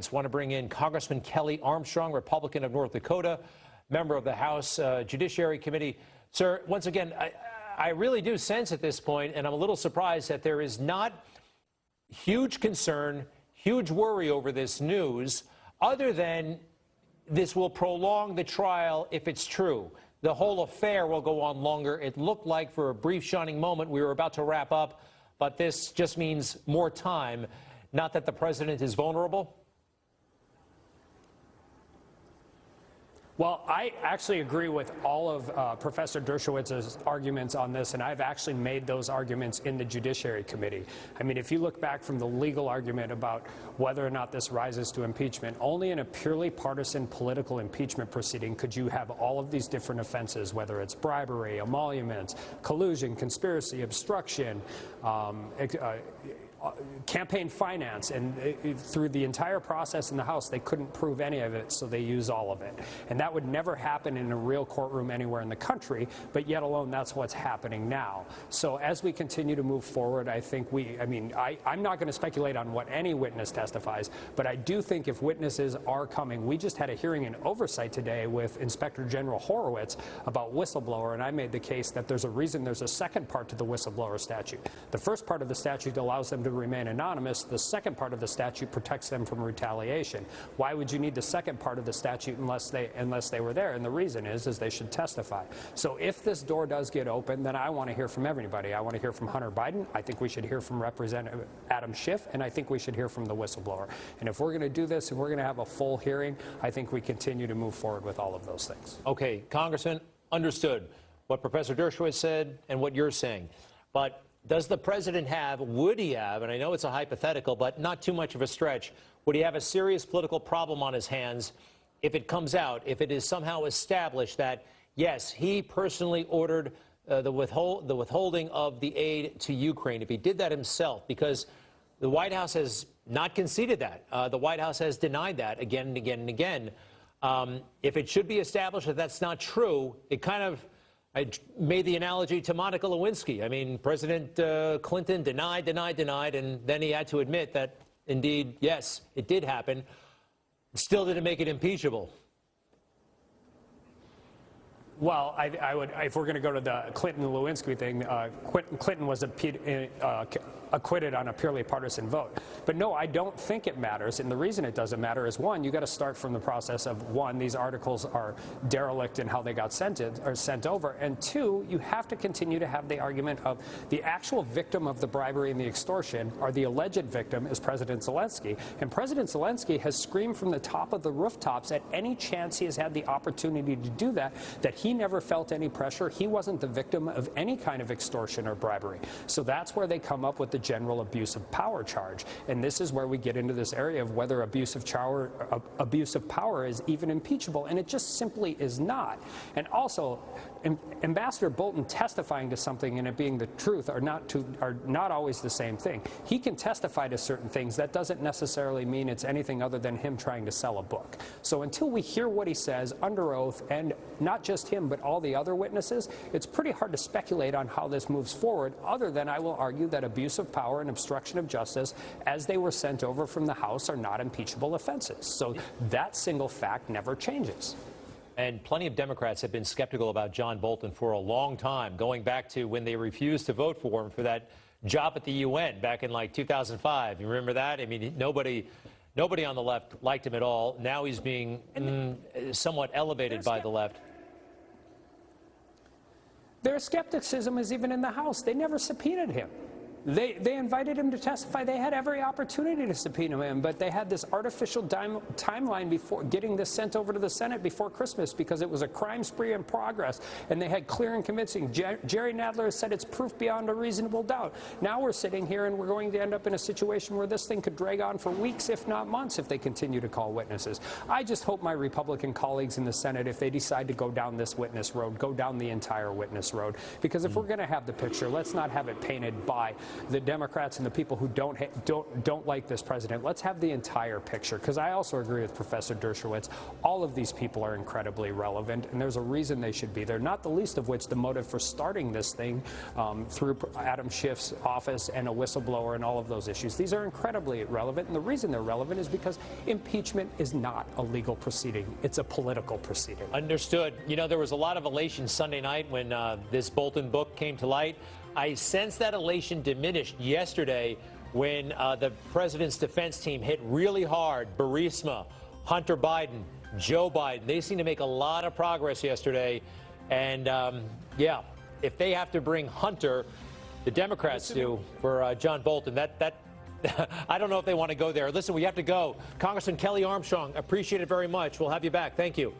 Just want to bring in Congressman Kelly Armstrong, Republican of North Dakota, member of the House Judiciary Committee. Sir, once again, I really do sense at this point, and I'm a little surprised that there is not huge concern, huge worry over this news, other than this will prolong the trial if it's true. The whole affair will go on longer. It looked like for a brief shining moment we were about to wrap up, but this just means more time. Not that the president is vulnerable. Well, I actually agree with all of Professor Dershowitz's arguments on this, and I've actually made those arguments in the Judiciary Committee. I mean, if you look back from the legal argument about whether or not this rises to impeachment, only in a purely partisan political impeachment proceeding could you have all of these different offenses, whether it's bribery, emoluments, collusion, conspiracy, obstruction, campaign finance, and through the entire process in the House, they couldn't prove any of it, so they use all of it. And that would never happen in a real courtroom anywhere in the country, but yet alone that's what's happening now. So as we continue to move forward, I think I'm not going to speculate on what any witness testifies, but I do think if witnesses are coming, we just had a hearing in Oversight today with Inspector General Horowitz about whistleblower, and I made the case that there's a reason there's a second part to the whistleblower statute. The first part of the statute allows them to remain anonymous. The second part of the statute protects them from retaliation. Why would you need the second part of the statute unless they were there? And the reason is they should testify. So if this door does get open, then I want to hear from everybody. I want to hear from Hunter Biden. I think we should hear from Representative Adam Schiff, and I think we should hear from the whistleblower. And if we're going to do this and we're going to have a full hearing, I think we continue to move forward with all of those things. Okay, Congressman, understood what Professor Dershowitz said and what you're saying. But does the president would he have, and I know it's a hypothetical, but not too much of a stretch, would he have a serious political problem on his hands if it comes out, if it is somehow established that, yes, he personally ordered the withholding of the aid to Ukraine, if he did that himself? Because the White House has not conceded that. The White House has denied that again and again and again. If it should be established that that's not true, I made the analogy to Monica Lewinsky. I mean, President Clinton denied, and then he had to admit that, indeed, yes, it did happen. Still didn't make it impeachable. Well, I would, if we're going to go to the Clinton-Lewinsky thing, Clinton was acquitted on a purely partisan vote. But no, I don't think it matters, and the reason it doesn't matter is, one, you got to start from the process of, one, these articles are derelict in how they got sent over, and two, you have to continue to have the argument of the actual victim of the bribery and the extortion, or the alleged victim, is President Zelensky. And President Zelensky has screamed from the top of the rooftops at any chance he has had the opportunity to do that he never felt any pressure. He wasn't the victim of any kind of extortion or bribery. So that's where they come up with the general abuse of power charge. And this is where we get into this area of whether abuse of power is even impeachable, and it just simply is not. And also, Ambassador Bolton testifying to something and it being the truth are not always the same thing. He can testify to certain things. That doesn't necessarily mean it's anything other than him trying to sell a book. So until we hear what he says under oath, and not just him, but all the other witnesses, it's pretty hard to speculate on how this moves forward, other than I will argue that abuse of power and obstruction of justice, as they were sent over from the House, are not impeachable offenses. So that single fact never changes. And plenty of Democrats have been skeptical about John Bolton for a long time, going back to when they refused to vote for him for that job at the UN back in like 2005. You remember that? I mean, nobody on the left liked him at all. Now he's being somewhat elevated by the left. Their skepticism is even in the House. They never subpoenaed him. They invited him to testify. They had every opportunity to subpoena him, but they had this artificial timeline before getting this sent over to the Senate before Christmas, because it was a crime spree in progress, and they had clear and convincing. Jerry Nadler has said it's proof beyond a reasonable doubt. Now we're sitting here and we're going to end up in a situation where this thing could drag on for weeks, if not months, if they continue to call witnesses. I just hope my Republican colleagues in the Senate, if they decide to go down this witness road, go down the entire witness road, because if we're going to have the picture, let's not have it painted by the Democrats and the people who don't like this president. Let's have the entire picture, because I also agree with Professor Dershowitz. All of these people are incredibly relevant, and there's a reason they should be there, not the least of which the motive for starting this thing through Adam Schiff's office and a whistleblower and all of those issues. These are incredibly relevant, and the reason they're relevant is because impeachment is not a legal proceeding. It's a political proceeding. Understood. You know, there was a lot of elation Sunday night when this Bolton book came to light. I sense that elation diminished yesterday when the president's defense team hit really hard Burisma, Hunter Biden, Joe Biden. They seem to make a lot of progress yesterday. And, yeah, if they have to bring Hunter, the Democrats do, for John Bolton, that I don't know if they want to go there. Listen, we have to go. Congressman Kelly Armstrong, appreciate it very much. We'll have you back. Thank you.